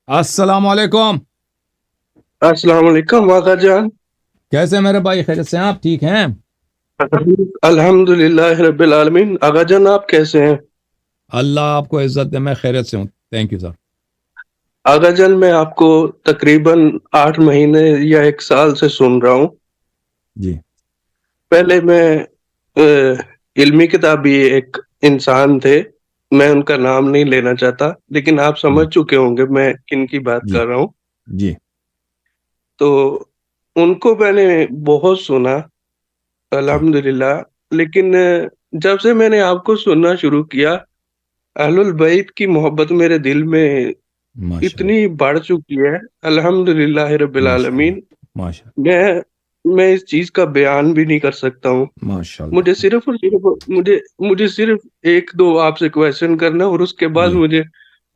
السلام علیکم. السلام علیکم آقا جان. کیسے ہیں میرے بھائی؟ خیریت سے ہیں؟ آپ ٹھیک ہیں؟ الحمد للہ رب العالمین. آقا جان آپ کیسے ہیں؟ اللہ آپ کو عزت دے. میں خیریت سے ہوں. Thank you sir. آقا جان میں آپ کو تقریباً 8 مہینے یا 1 سال سے سن رہا ہوں. جی پہلے میں علمی کتابی ایک انسان تھے، میں ان کا نام نہیں لینا چاہتا، لیکن آپ جی سمجھ چکے ہوں گے میں کن کی بات جی کر رہا ہوں. جی تو ان کو میں نے بہت سنا ٹھیک. الحمدللہ. لیکن جب سے میں نے آپ کو سننا شروع کیا، اہل البیت کی محبت میرے دل میں ماشاء اللہ. اتنی بڑھ چکی ہے الحمدللہ رب ماشاء اللہ. العالمین. ماشاء اللہ. میں میں اس چیز کا بیان بھی نہیں کر سکتا ہوں. ماشاء مجھے اللہ. صرف اور صرف مجھے صرف ایک دو آپ سے کویشچن کرنا، اور اس کے بعد جی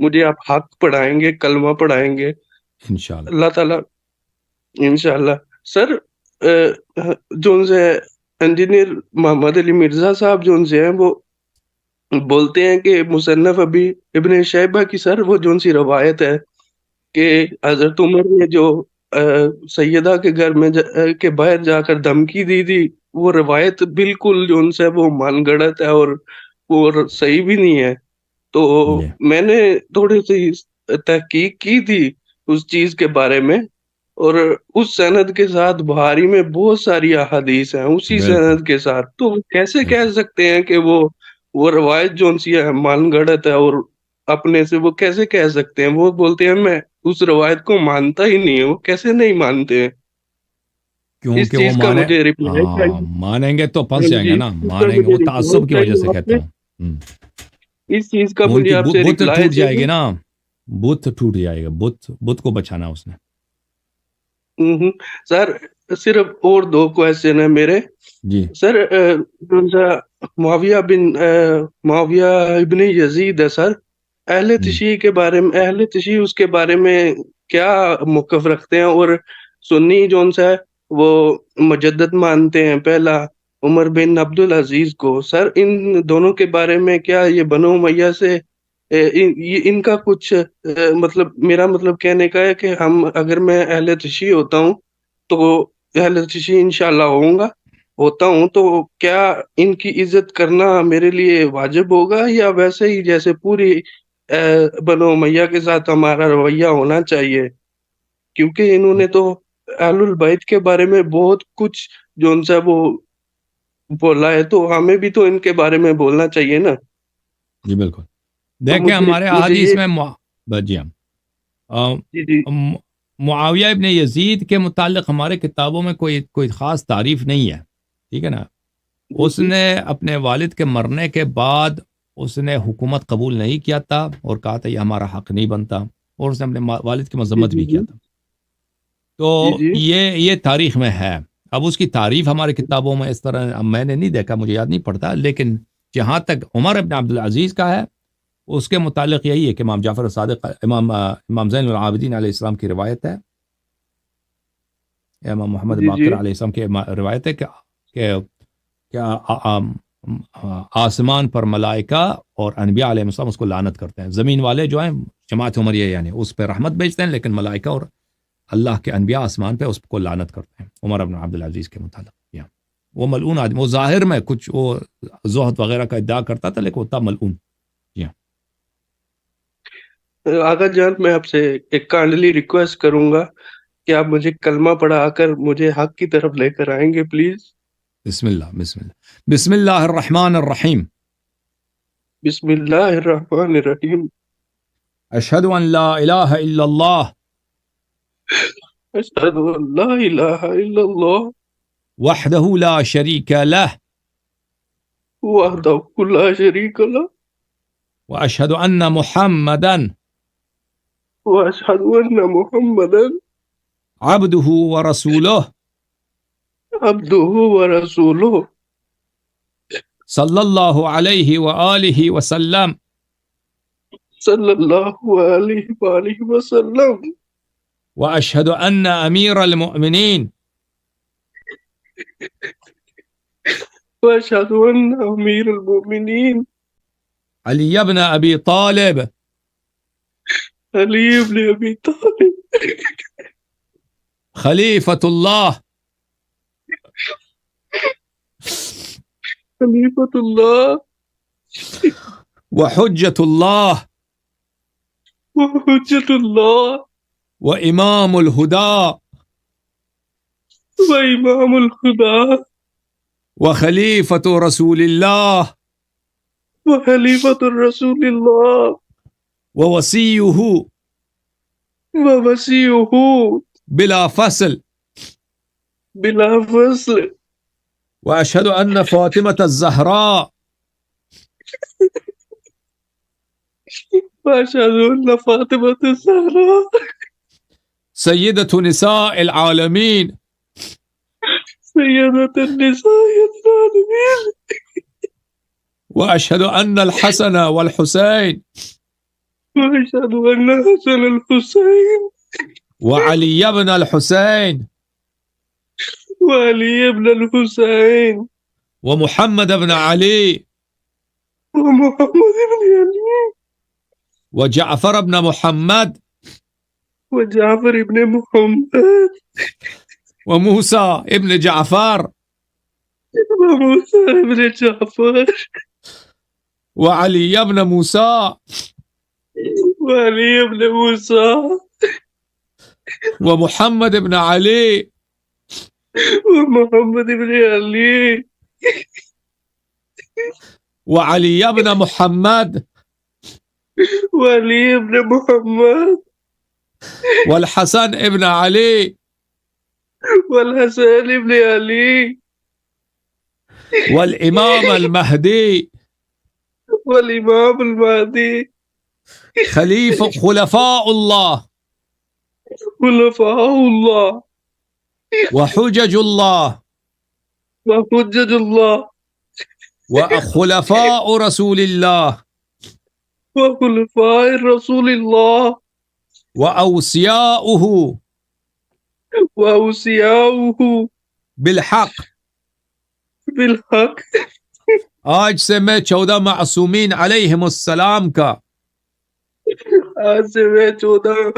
مجھے آپ حق پڑھائیں گے، کلمہ پڑھائیں گے انشاءاللہ. اللہ تعالیٰ انشاءاللہ. سر جو سے انجینئر محمد علی مرزا صاحب جو سے ہیں، وہ بولتے ہیں کہ مصنف ابھی ابن شیبہ کی سر وہ جو سی روایت ہے کہ حضرت عمر نے جو سیدہ کے گھر میں کے باہر جا کر دھمکی دی تھی، وہ روایت بالکل جو سے وہ من گڑت ہے اور وہ صحیح بھی نہیں ہے. تو جی میں نے تھوڑی سی تحقیق کی تھی اس چیز کے بارے میں، اور اس سند کے ساتھ بخاری میں بہت ساری احادیث ہیں اسی بالکل سند کے ساتھ. تو کیسے بالکل. کہہ سکتے ہیں کہ وہ روایت جو سی ہے من گڑت ہے؟ اور اپنے سے وہ کیسے کہہ سکتے ہیں؟ وہ بولتے ہیں میں اس روایت کو مانتا ہی نہیں ہوں. وہ کیسے نہیں مانتے ہیں؟ اس کیونکہ وہ چیز کا مانے. مجھے ریپلائی ہاں چاہیے. مانیں گے تو پھنس ہاں جائیں گے جی، نا. اس کا مانیں گے مجھے وہ ریپلائی تعصب کی وجہ چاہیے سے آپ کہتا سے. ہوں. ہم. اس چیز کا ان مجھے کی آپ سے بت ریپلائی ٹوٹ جائے گی چاہیے. نا. بت ٹوٹ جائے گا. بت کو بچانا اس نے. ہوں. سر صرف اور دو کویشچن ہیں میرے. جی سر کون سا معاویہ ابن یزید ہے سر، اہل ہم. تشیع کے بارے میں، اہل تشیع اس کے بارے میں کیا موقف رکھتے ہیں؟ اور سنی جون سا ہے وہ مجدد مانتے ہیں پہلا عمر بن عبد العزیز کو. سر ان دونوں کے بارے میں کیا یہ بنو امیہ سے ان کا کچھ مطلب، میرا مطلب کہنے کا ہے کہ اگر میں اہل تشیع ہوتا ہوں تو اہل تشیع انشاءاللہ ہوتا ہوں تو کیا ان کی عزت کرنا میرے لیے واجب ہوگا، یا ویسے ہی جیسے پوری بنو امیہ کے ساتھ ہمارا رویہ ہونا چاہیے؟ کیونکہ انہوں نے تو اہل البیت کے بارے میں بہت کچھ جو ان سے وہ بولا ہے، تو ہمیں بھی تو ان کے بارے میں بولنا چاہیے نا. جی بالکل. تو دیکھیں مجھے ہمارے مجھے احادیث یہ میں جی ہم جی جی معاویہ ابن یزید کے متعلق ہمارے کتابوں میں کوئی خاص تعریف نہیں ہے. ٹھیک ہے نا. جی اس جی نے اپنے والد کے مرنے کے بعد اس نے حکومت قبول نہیں کیا تھا اور کہا تھا یہ ہمارا حق نہیں بنتا، اور اس نے اپنے والد کی جی مذمت جی بھی کیا تھا. تو جی جی یہ تاریخ میں ہے. اب اس کی تعریف ہماری کتابوں میں اس طرح میں نے نہیں دیکھا، مجھے یاد نہیں پڑتا، لیکن جہاں تک عمر ابن عبد العزیز کا ہے اس کے متعلق یہی ہے کہ امام جعفر صادق امام زین العابدین علیہ السلام کی روایت ہے، امام محمد جی جی باقر علیہ السلام کی روایت ہے کہ آسمان پر ملائکہ اور انبیاء علیہ السلام اس کو لعنت کرتے ہیں. زمین والے جو ہیں جماعت عمریہ یعنی اس پہ رحمت بھیجتے ہیں، لیکن ملائکہ اور اللہ کے انبیاء آسمان پہ اس کو لعنت کرتے ہیں. عمر بن عبد العزیز کے متعلق وہ ملعون آدمی، وہ ظاہر میں کچھ وہ زہد وغیرہ کا ادعا کرتا تھا لیکن وہ تھا ملعون. جی ہاں. آقا جان میں آپ سے ایک کائنڈلی ریکویسٹ کروں گا کہ آپ مجھے کلمہ پڑھا کر مجھے حق کی طرف لے کر آئیں گے پلیز. بسم اللہ بسم اللہ بسم اللہ الرحمن الرحیم. بسم اللہ الرحمن الرحیم. اشہد ان لا الہ الا اللہ اشہد ان لا الہ الا اللہ وحدہ لا شریک لہ وحدہ لا شریک لہ واشہد ان محمدا واشہد ان محمدا عبدہ ورسولہ عبدہ ورسولہ صلی اللہ علیہ وآلہ وسلم. صلی اللہ علیہ وآلہ وسلم. واشہد ان امیر المؤمنین واشہد ان امیر المؤمنین علی بن ابی طالب علي بن ابي طالب خليفة الله خليفة الله وحجة الله وحجة الله وإمام الهدى وإمام الخدا وخليفة رسول الله وخليفة الرسول الله ووصيه ووصيه بلا فصل. بلا فصل. وأشهد أن فاطمة الزهراء وأشهد أن فاطمة الزهراء سيدة نساء العالمين سيدة النساء العالمين. وأشهد أن الحسن والحسين وأشهد أن حسن الحسين وعلي بن الحسين وعلي بن الحسين ومحمد بن علي ومحمد بن علي وجعفر بن محمد وجعفر بن محمد وموسى ابن جعفر وموسى بن جعفر وعلي بن موسى وعلي بن موسى ومحمد بن علي ومحمد بن علي وعلي بن محمد وعلي بن محمد والحسن ابن علي والحسن بن علي والإمام المهدي والإمام المهدي خلفاء الله خلفاء الله وحجج الله وحجج الله وخلفاء رسول الله وخلفاء رسول الله وأوصياؤه وأوصياؤه بالحق. بالحق. آج سے میں 14 معصومین علیہم السلام کا آج سے میں 14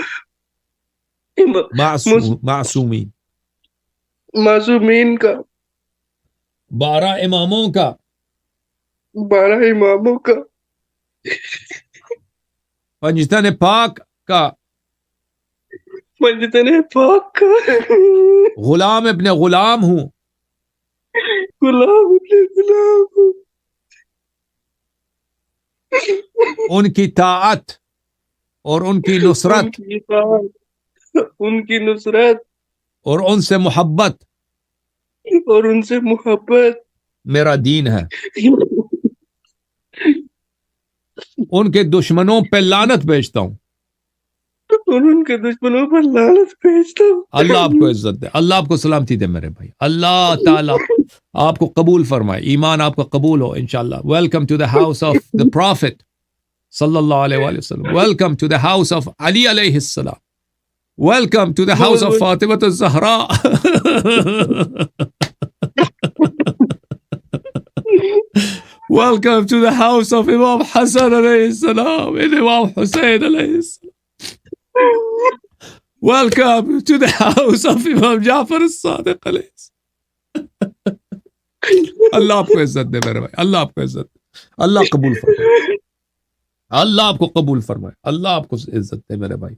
معصومین کا 12 اماموں کا 12 اماموں کا پنجتن پاک کا پنجتن پاک کا غلام ابن غلام ہوں غلام ابن غلام ہوں ان کی طاعت اور ان کی نصرت ان کی نصرت اور ان سے محبت اور ان سے محبت میرا دین ہے. ان کے دشمنوں پہ لعنت بھیجتا ہوں اور ان کے دشمنوں پر لعنت بھیجتا ہوں. اللہ آپ کو عزت دے, اللہ آپ کو سلامتی دے میرے بھائی, اللہ تعالیٰ آپ کو قبول فرمائے, ایمان آپ کا قبول ہو انشاءاللہ. Welcome to the house of the prophet صلی اللہ علیہ وآلہ وسلم. Welcome to the house of Ali علیہ السلام. Welcome to the house of Fatima al-Zahra. Welcome to the house of Imam Hassan alayhi salam and Imam Hussein alayhi salam. Welcome to the house of Imam Jafar as-Sadiq alayhi salam. اللہ آپ کو عزت دے میرے بھائی, اللہ آپ کو عزت دے, اللہ قبول فرمائے, اللہ آپ کو قبول فرمائے, اللہ آپ کو عزت دے میرے بھائی.